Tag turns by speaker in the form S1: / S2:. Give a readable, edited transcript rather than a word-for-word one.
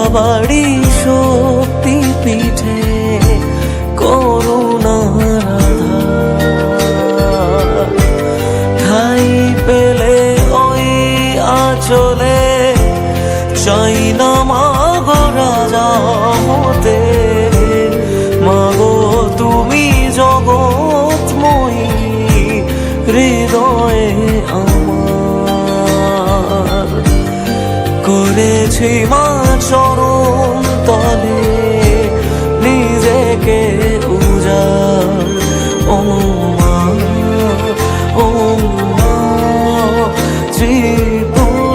S1: বাবাড়ি শক্তি পিঠে করুণার আধার ঠাই পেলে ওই আঁচলে চাই না মাগো রাজা হতে মাগো তুমি জগৎময়ী হৃদয়ে আমার করেছি মা চরণ তলে নিজেকে উজাড় ও মা ত্রিপুরেশ্বরী।